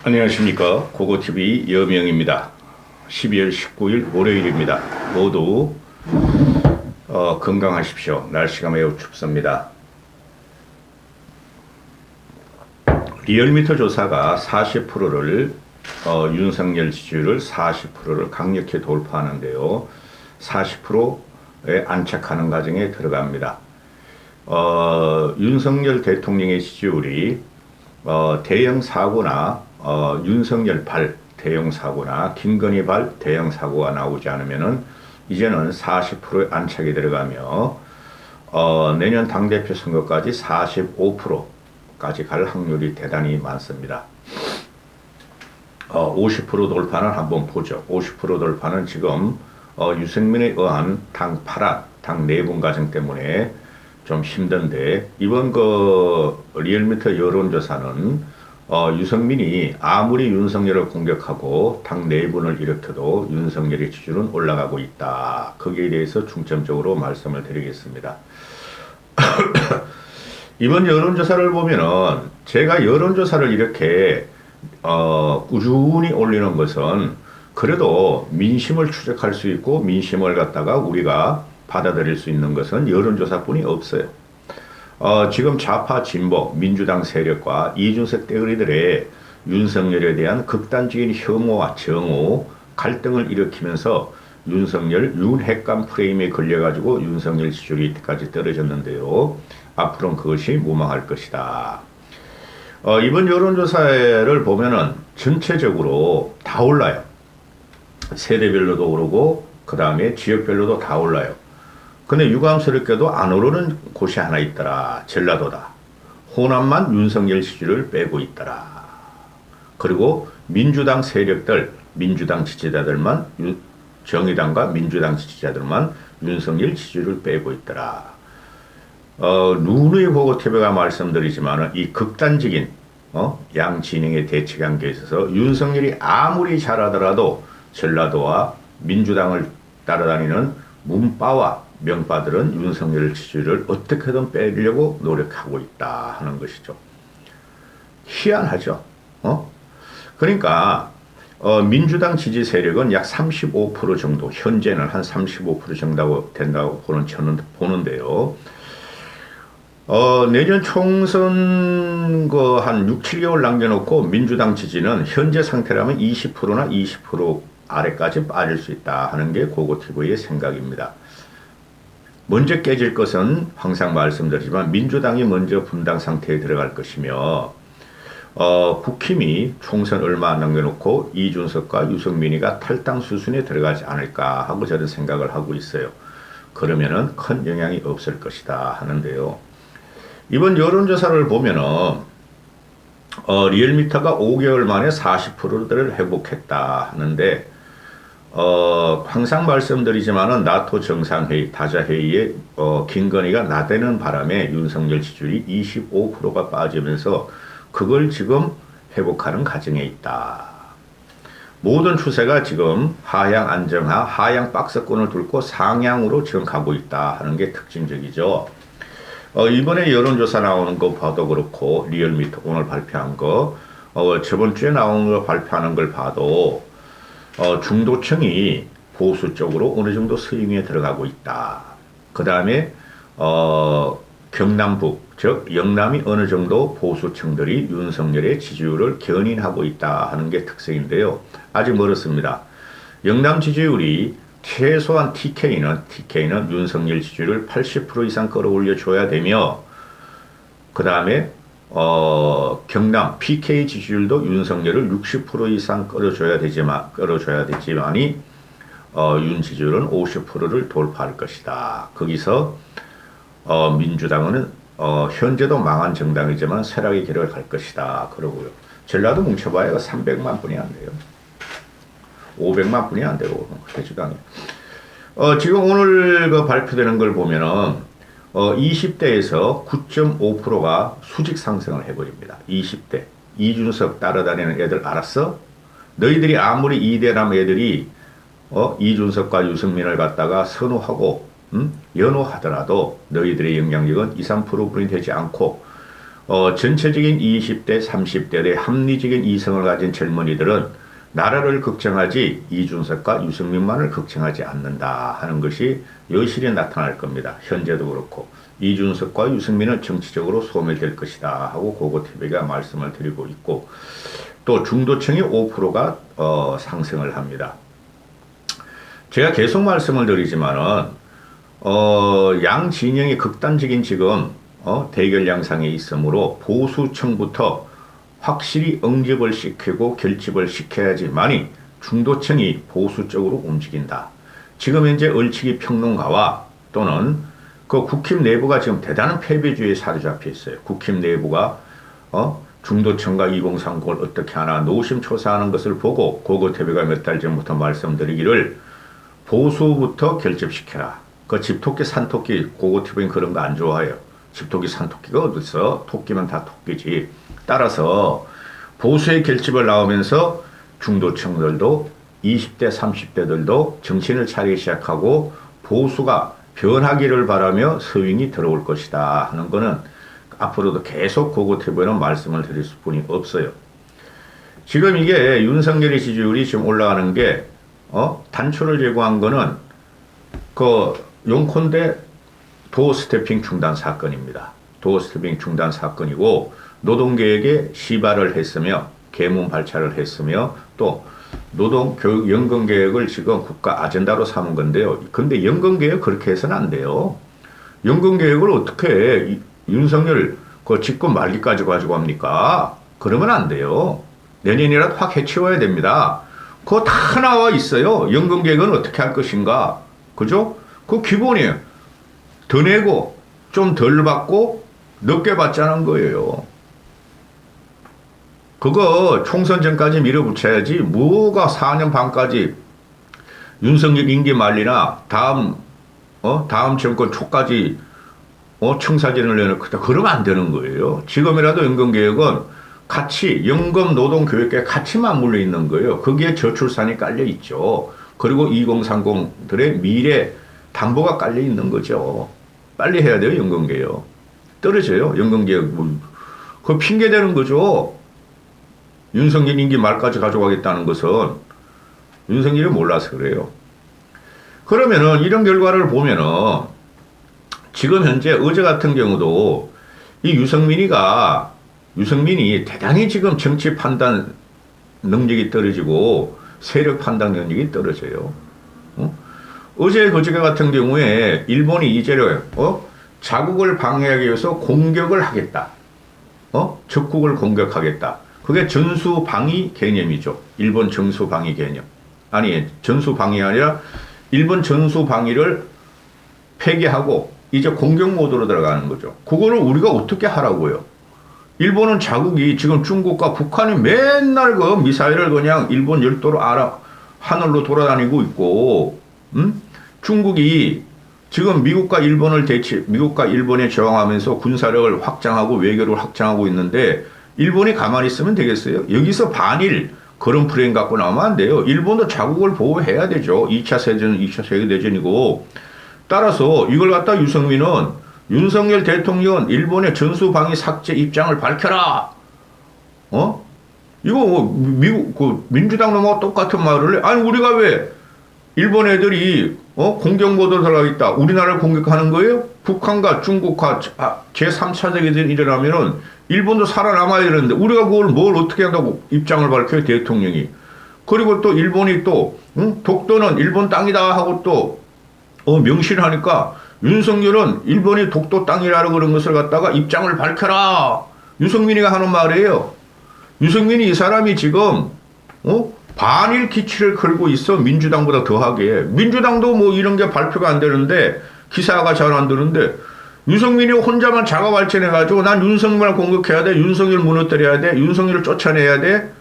안녕하십니까. 고고TV 여명입니다. 12월 19일 월요일입니다. 모두 건강하십시오. 날씨가 매우 춥습니다. 리얼미터 조사가 40%를 윤석열 지지율을 40%를 강력히 돌파하는데요. 40%에 안착하는 과정에 들어갑니다. 윤석열 대통령의 지지율이 대형 사고나 윤석열 발 대형 사고나 김건희 발 대형 사고가 나오지 않으면은 이제는 40%에 안착이 들어가며 내년 당대표 선거까지 45%까지 갈 확률이 대단히 많습니다. 50% 돌파는 한번 보죠. 50% 돌파는 지금 유승민에 의한 당 파란, 당 내분 과정 때문에 좀 힘든데, 이번 리얼미터 여론조사는 유승민이 아무리 윤석열을 공격하고 당 내분을 일으켜도 윤석열의 지지율은 올라가고 있다. 거기에 대해서 중점적으로 말씀을 드리겠습니다. 이번 여론조사를 보면은 제가 여론조사를 이렇게 꾸준히 올리는 것은 그래도 민심을 추적할 수 있고 민심을 갖다가 우리가 받아들일 수 있는 것은 여론조사뿐이 없어요. 지금 좌파 진보 민주당 세력과 이준석 떼거리들의 윤석열에 대한 극단적인 혐오와 정오, 갈등을 일으키면서 윤석열 윤핵감 프레임에 걸려가지고 윤석열 지지율이 이때까지 떨어졌는데요. 앞으로는 그것이 무망할 것이다. 이번 여론조사를 보면은 전체적으로 다 올라요. 세대별로도 오르고 그 다음에 지역별로도 다 올라요. 근데 유감스럽게도 안 오르는 곳이 하나 있더라. 전라도다. 호남만 윤석열 지지율을 빼고 있더라. 그리고 민주당 세력들, 민주당 지지자들만, 정의당과 민주당 지지자들만 윤석열 지지율을 빼고 있더라. 누누이 보고 TV가 말씀드리지만 이 극단적인 양 진영의 대치 관계에 있어서 윤석열이 아무리 잘하더라도 전라도와 민주당을 따라다니는 문바와 명바들은 윤석열 지지율을 어떻게든 빼려고 노력하고 있다 하는 것이죠. 희한하죠. 그러니까 민주당 지지 세력은 약 35% 정도, 현재는 한 35% 정도 된다고 보는데요. 내년 총선 한 6, 7개월 남겨놓고 민주당 지지는 현재 상태라면 20%나 20% 아래까지 빠질 수 있다 하는 게 고고TV의 생각입니다. 먼저 깨질 것은 항상 말씀드리지만 민주당이 먼저 분당 상태에 들어갈 것이며 국힘이 총선 얼마 안 남겨놓고 이준석과 유승민이가 탈당 수순에 들어가지 않을까 하고 저는 생각을 하고 있어요. 그러면은 큰 영향이 없을 것이다 하는데요. 이번 여론조사를 보면은 리얼미터가 5개월 만에 40%를 회복했다 하는데 항상 말씀드리지만은 나토 정상회의, 다자회의에 김건희가 나대는 바람에 윤석열 지지율이 25%가 빠지면서 그걸 지금 회복하는 과정에 있다. 모든 추세가 지금 하향 안정화, 하향 박스권을 뚫고 상향으로 지금 가고 있다 하는 게 특징적이죠. 이번에 여론조사 나오는 거 봐도 그렇고 리얼미터 오늘 발표한 거 저번 주에 나온 거 발표하는 걸 봐도 중도층이 보수 쪽으로 어느 정도 스윙에 들어가고 있다. 그 다음에 경남북, 즉 영남이 어느 정도 보수층들이 윤석열의 지지율을 견인하고 있다 하는 게 특성인데요. 아직 멀었습니다. 영남 지지율이 최소한 TK는 윤석열 지지율을 80% 이상 끌어올려 줘야 되며, 그 다음에 경남 PK 지지율도 윤석열을 60% 이상 끌어줘야 되지만이 윤 지지율은 50%를 돌파할 것이다. 거기서 민주당은 현재도 망한 정당이지만 쇠락의 길을 갈 것이다. 그러고요. 전라도 뭉쳐봐야 300만 분이 안 돼요. 500만 분이 안 되고 해주당이. 지금 오늘 발표되는 걸 보면은 20대에서 9.5%가 수직 상승을 해버립니다. 20대. 이준석 따라다니는 애들 알았어? 너희들이 아무리 이대남 애들이 이준석과 유승민을 갖다가 선호하고 연호하더라도 너희들의 영향력은 2, 3%뿐이 되지 않고 전체적인 20대, 30대의 합리적인 이성을 가진 젊은이들은 나라를 걱정하지 이준석과 유승민만을 걱정하지 않는다 하는 것이 여실히 나타날 겁니다. 현재도 그렇고 이준석과 유승민은 정치적으로 소멸될 것이다 하고 고고TV가 말씀을 드리고 있고, 또 중도층이 5%가 상승을 합니다. 제가 계속 말씀을 드리지만은 양 진영이 극단적인 지금 대결 양상에 있으므로 보수층부터 확실히 응집을 시키고 결집을 시켜야지만이 중도층이 보수 쪽으로 움직인다. 지금 현재 얼치기 평론가와 또는 그 국힘 내부가 지금 대단한 패배주의에 사로잡혀 있어요. 국힘 내부가 중도층과 2030을 어떻게 하나 노심초사하는 것을 보고 고고TV가 몇 달 전부터 말씀드리기를 보수부터 결집시켜라. 그 집토끼 산토끼, 고고TV는 그런 거 안 좋아해요. 집토끼 산토끼가 어딨어? 토끼면 다 토끼지. 따라서 보수의 결집을 나오면서 중도층들도 20대 30대들도 정신을 차리기 시작하고 보수가 변하기를 바라며 서윙이 들어올 것이다 하는 거는 앞으로도 계속 고고TV는 말씀을 드릴 수뿐이 없어요. 지금 이게 윤석열의 지지율이 지금 올라가는 게 단초를 제거한 거는 그 용콘대 도어 스태핑 중단 사건입니다. 도어 스태핑 중단 사건이고 노동계획에 시발을 했으며 계문 발차를 했으며 또 노동교육 연금계획을 지금 국가 아젠다로 삼은 건데요. 근데 연금계획 그렇게 해서는 안 돼요. 연금계획을 어떻게 윤석열 그 집권 말기까지 가지고 합니까? 그러면 안 돼요. 내년이라도 확 해치워야 됩니다. 그거 다 나와 있어요. 연금계획은 어떻게 할 것인가. 그죠? 그 기본이에요. 더 내고 좀 덜 받고 늦게 받자는 거예요. 그거 총선 전까지 밀어붙여야지 뭐가 4년 반까지 윤석열 임기 말리나 다음 정권 초까지 청사진을 내놓고 그러면 안 되는 거예요. 지금이라도 연금개혁은 같이 연금 노동교육계 같이 맞물려 있는 거예요. 거기에 저출산이 깔려 있죠. 그리고 2030들의 미래 담보가 깔려 있는 거죠. 빨리 해야 돼요. 연금개혁. 떨어져요. 연금개혁. 그거 핑계대는 거죠. 윤석열 임기 말까지 가져가겠다는 것은 윤석열이 몰라서 그래요. 그러면은 이런 결과를 보면은 지금 현재 어제 같은 경우도 이 유승민이 대단히 지금 정치 판단 능력이 떨어지고 세력 판단 능력이 떨어져요. 어제 그저께 같은 경우에 일본이 이제를 자국을 방해하기 위해서 공격을 하겠다. 적국을 공격하겠다. 그게 전수방위 개념이죠. 일본 전수방위 개념. 아니, 전수방위 아니라 일본 전수방위를 폐기하고 이제 공격 모드로 들어가는 거죠. 그거를 우리가 어떻게 하라고요? 일본은 자국이 지금 중국과 북한이 맨날 그 미사일을 그냥 일본 열도로 하늘로 돌아다니고 있고, 중국이 지금 미국과 일본에 저항하면서 군사력을 확장하고 외교를 확장하고 있는데 일본이 가만히 있으면 되겠어요? 여기서 반일 그런 프레임 갖고 나오면 안 돼요. 일본도 자국을 보호해야 되죠. 2차 세계대전이고. 따라서 이걸 갖다 유승민은 윤석열 대통령 일본의 전수방위 삭제 입장을 밝혀라. 이거 미국 민주당 놈하고 똑같은 말을 해. 아니 우리가 왜 일본 애들이 공격 모드로 들어가겠다. 우리나라를 공격하는 거예요? 북한과 중국과 제3차 세계대전이 일어나면은 일본도 살아남아야 되는데 우리가 그걸 뭘 어떻게 한다고 입장을 밝혀요, 대통령이. 그리고 또 일본이 또 독도는 일본 땅이다 하고 또 명시하니까 윤석열은 일본이 독도 땅이라고 그런 것을 갖다가 입장을 밝혀라. 유승민이가 하는 말이에요. 유승민이 이 사람이 지금 반일 기치를 걸고 있어. 민주당보다 더하게. 민주당도 뭐 이런 게 발표가 안 되는데 기사가 잘 안 되는데 유승민이 혼자만 자가 발전해가지고 난 윤석열을 공격해야 돼. 윤석열 무너뜨려야 돼. 윤석열을 쫓아내야 돼.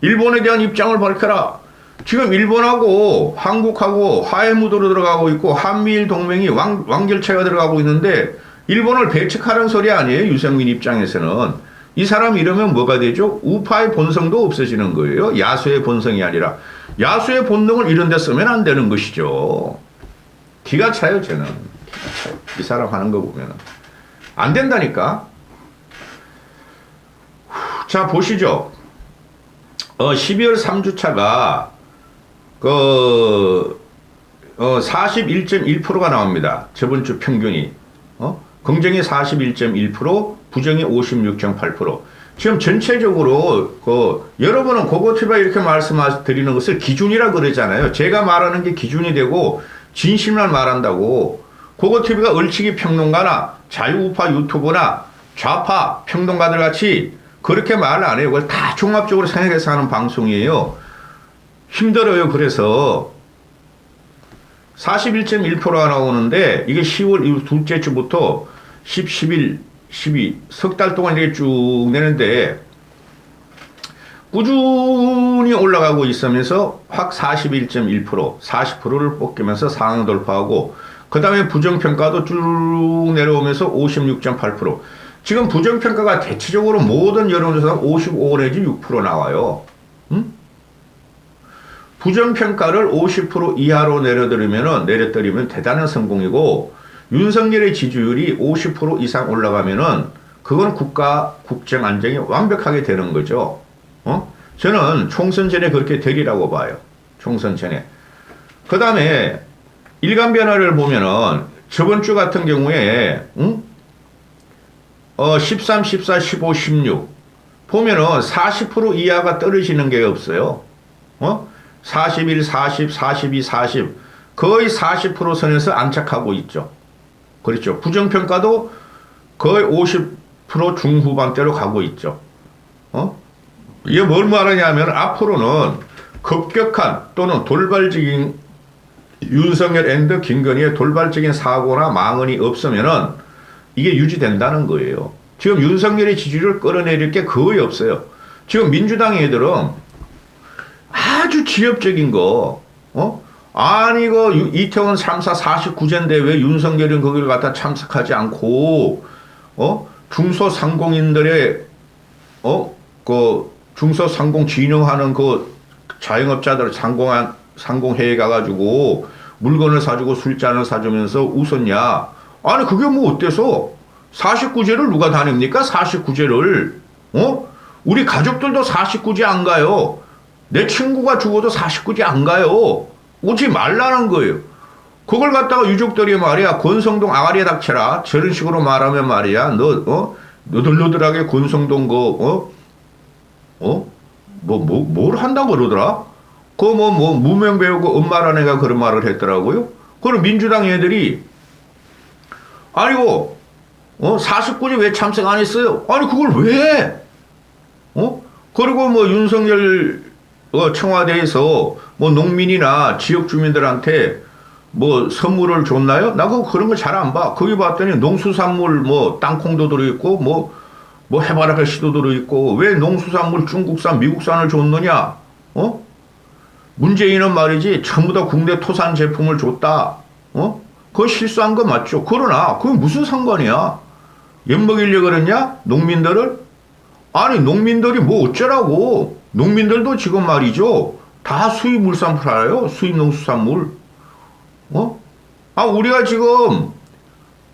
일본에 대한 입장을 밝혀라. 지금 일본하고 한국하고 화해 무도로 들어가고 있고 한미일 동맹이 완결체가 들어가고 있는데 일본을 배척하는 소리 아니에요. 유승민 입장에서는. 이 사람 이러면 뭐가 되죠? 우파의 본성도 없어지는 거예요. 야수의 본성이 아니라. 야수의 본능을 이런 데 쓰면 안 되는 것이죠. 기가 차요, 저는. 기가 차요. 이 사람 하는 거 보면. 안 된다니까. 자, 보시죠. 12월 3주차가, 41.1%가 나옵니다. 저번 주 평균이. 긍정이 41.1%, 부정이 56.8%. 지금 전체적으로, 여러분은 고고티바 이렇게 말씀드리는 것을 기준이라 그러잖아요. 제가 말하는 게 기준이 되고, 진실만 말한다고. 고고티비가 얼치기 평론가나 자유우파 유튜버나 좌파 평론가들 같이 그렇게 말을 안 해요. 그걸 다 종합적으로 생각해서 하는 방송이에요. 힘들어요. 그래서 41.1%가 나오는데 이게 10월 둘째 주부터 10, 11, 12 석 달 동안 이렇게 쭉 내는데 꾸준히 올라가고 있으면서 확 41.1%, 40%를 뽑기면서 상향 돌파하고 그 다음에 부정평가도 쭉 내려오면서 56.8%. 지금 부정평가가 대체적으로 모든 여론조사 55 내지 6% 나와요. 응? 부정평가를 50% 이하로 내려드리면 대단한 성공이고 윤석열의 지지율이 50% 이상 올라가면은 그건 국가 국정 안정이 완벽하게 되는 거죠. 저는 총선 전에 그렇게 되리라고 봐요. 총선 전에. 그 다음에 일간 변화를 보면은 저번 주 같은 경우에 13, 14, 15, 16 보면은 40% 이하가 떨어지는 게 없어요. 41, 40, 42, 40 거의 40% 선에서 안착하고 있죠. 그렇죠. 부정평가도 거의 50% 중후반대로 가고 있죠. 이게 뭘 말하냐면 앞으로는 급격한 또는 돌발적인 윤석열 앤드 김건희의 돌발적인 사고나 망언이 없으면은 이게 유지된다는 거예요. 지금 윤석열의 지지율을 끌어내릴 게 거의 없어요. 지금 민주당 애들은 아주 지엽적인 거, 아니, 이태원 3사 49제인데 왜 윤석열은 거기를 갖다 참석하지 않고, 중소상공인들의, 중소상공 진흥하는 자영업자들 상공회에 가가지고 물건을 사주고 술잔을 사주면서 웃었냐. 아니 그게 뭐 어때서 49제를 누가 다닙니까? 49제를 우리 가족들도 49제 안 가요. 내 친구가 죽어도 49제 안 가요. 오지 말라는 거예요. 그걸 갖다가 유족들이 말이야 권성동 아가리에 닥쳐라 저런 식으로 말하면 말이야 너들너들하게 권성동 뭘 한다고 그러더라? 무명 배우고 엄마란 애가 그런 말을 했더라고요. 그럼 민주당 애들이, 아니고, 49제 왜 참석 안 했어요? 아니, 그걸 왜 해? 그리고 윤석열, 청와대에서 농민이나 지역 주민들한테 선물을 줬나요? 나 그런 거 잘 안 봐. 거기 봤더니 농수산물 땅콩도 들어있고, 해바라기 씨도 들어있고, 왜 농수산물 중국산, 미국산을 줬느냐? 문재인은 말이지 전부 다 국내 토산 제품을 줬다. 그거 실수한 거 맞죠? 그러나 그게 무슨 상관이야? 엿먹이려고 그랬냐? 농민들을? 아니 농민들이 뭐 어쩌라고. 농민들도 지금 말이죠. 다 수입 물산 팔아요. 수입 농수산물. 우리가 지금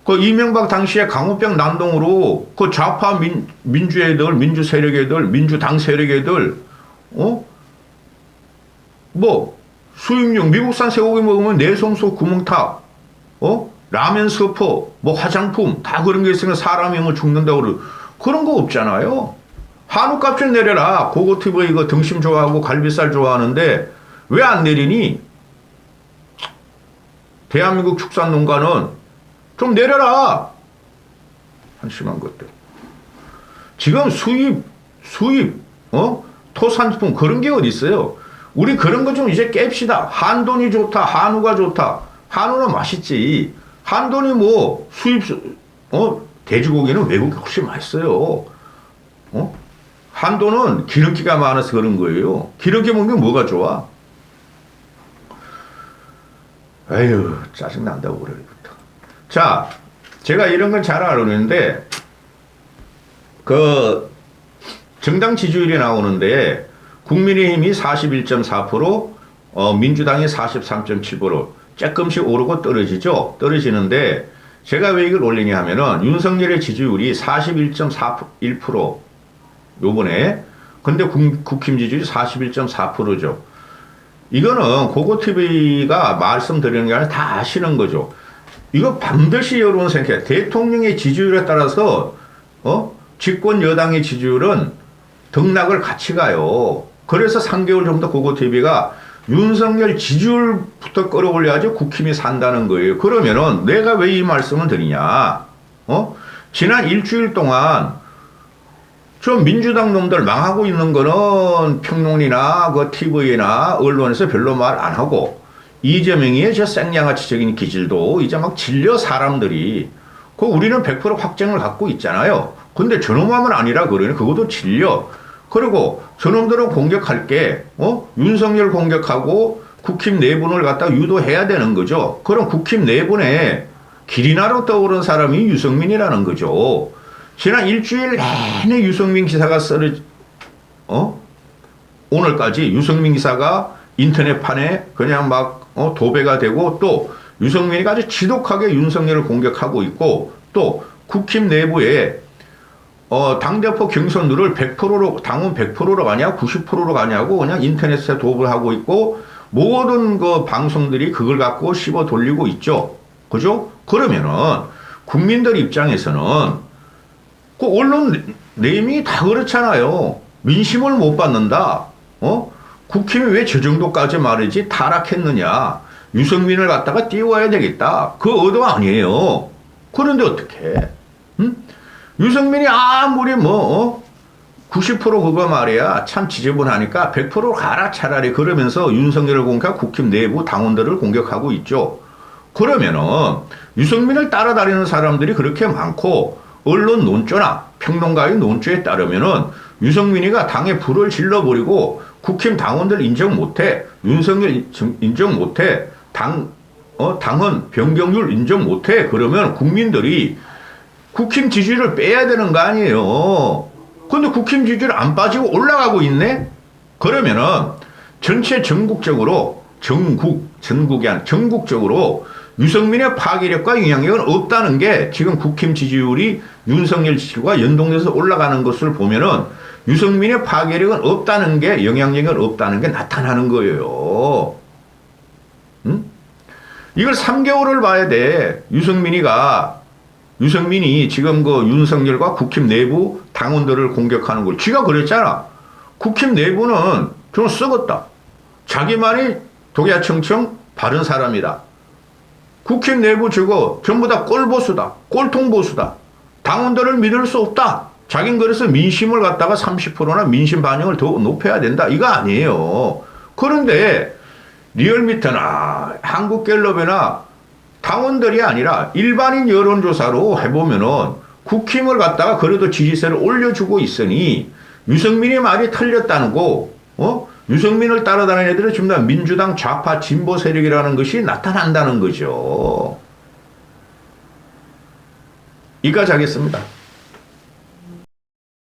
이명박 당시에 강우병 난동으로 좌파 민주 애들, 민주 세력 애들, 민주당 세력 애들 수입용 미국산 쇠고기 먹으면 내성소 구멍타, 라면 서퍼, 화장품 다 그런 게 있으면 사람이 죽는다고 그런 거 없잖아요. 한우값 좀 내려라. 고고티브 이거 등심 좋아하고 갈비살 좋아하는데 왜 안 내리니? 대한민국 축산 농가는 좀 내려라. 한심한 것들. 지금 수입, 토산품 그런 게 어디 있어요? 우리 그런 거 좀 이제 깹시다. 한돈이 좋다. 한우가 좋다. 한우는 맛있지. 한돈이 수입, 돼지고기는 외국이 훨씬 맛있어요. 한돈은 기름기가 많아서 그런 거예요. 기름기 먹는 게 뭐가 좋아? 에휴, 짜증난다고 그래부터. 자, 제가 이런 건 잘 알았는데, 정당 지지율이 나오는데, 국민의힘이 41.4%, 민주당이 43.7%, 조금씩 오르고 떨어지죠. 떨어지는데 제가 왜 이걸 올리냐 하면은 윤석열의 지지율이 41.41%, 요번에. 근데 국힘 지지율이 41.4%죠. 이거는 고고TV가 말씀드리는 게 아니라 다 아시는 거죠. 이거 반드시 여러분 생각해. 대통령의 지지율에 따라서, 집권 여당의 지지율은 등락을 같이 가요. 그래서 3개월 정도 고고TV가 윤석열 지지율부터 끌어올려야지 국힘이 산다는 거예요. 그러면은 내가 왜 이 말씀을 드리냐? 지난 일주일 동안 저 민주당 놈들 망하고 있는 거는 평론이나 그 TV나 언론에서 별로 말 안 하고 이재명의 저 생양아치적인 기질도 이제 막 질려 사람들이 우리는 100% 확정을 갖고 있잖아요. 근데 저놈하면 아니라 그러니 그것도 질려. 그리고 저놈들은 공격할 게 윤석열 공격하고 국힘 내분을 갖다 유도해야 되는 거죠. 그럼 국힘 내분에 길이나로 떠오른 사람이 유승민이라는 거죠. 지난 일주일 내내 유승민 기사가 오늘까지 유승민 기사가 인터넷판에 그냥 막 도배가 되고 또 유승민이 아주 지독하게 윤석열을 공격하고 있고 또 국힘 내부에 당대표 경선률을 100%로, 당원 100%로 가냐, 90%로 가냐고 그냥 인터넷에 도배를 하고 있고 모든 그 방송들이 그걸 갖고 씹어 돌리고 있죠. 그죠? 그러면은 국민들 입장에서는 그 언론 내용이 다 그렇잖아요. 민심을 못 받는다. 국힘이 왜 저 정도까지 말이지 타락했느냐. 유승민을 갖다가 띄워야 되겠다. 그 의도가 아니에요. 그런데 어떻게? 유승민이 아무리 90% 그거 말이야. 참 지저분하니까 100% 가라 차라리 그러면서 윤석열을 공격하고 국힘 내부 당원들을 공격하고 있죠. 그러면은 유승민을 따라다니는 사람들이 그렇게 많고 언론 논조나 평론가의 논조에 따르면은 유승민이가 당에 불을 질러버리고 국힘 당원들 인정 못해. 윤석열 인정 못해. 당헌 변경률 인정 못해. 그러면 국민들이 국힘 지지율을 빼야 되는 거 아니에요. 근데 국힘 지지율 안 빠지고 올라가고 있네? 그러면은 전체 전국적으로 전국적으로 유승민의 파괴력과 영향력은 없다는 게 지금 국힘 지지율이 윤석열 지지율과 연동돼서 올라가는 것을 보면은 유승민의 파괴력은 없다는 게 영향력은 없다는 게 나타나는 거예요. 이걸 3개월을 봐야 돼. 유승민이 지금 그 윤석열과 국힘 내부 당원들을 공격하는 걸. 쥐가 그랬잖아. 국힘 내부는 좀 썩었다. 자기만이 독야청청 바른 사람이다. 국힘 내부 저거 전부 다 꼴보수다. 꼴통보수다. 당원들을 믿을 수 없다. 자긴 그래서 민심을 갖다가 30%나 민심 반영을 더 높여야 된다. 이거 아니에요. 그런데 리얼미터나 한국갤럽이나 당원들이 아니라 일반인 여론조사로 해보면은 국힘을 갖다가 그래도 지지세를 올려주고 있으니 유승민이 말이 틀렸다는 거, 유승민을 따라다니는 애들은 지금 다 민주당 좌파 진보 세력이라는 것이 나타난다는 거죠. 이까지 하겠습니다.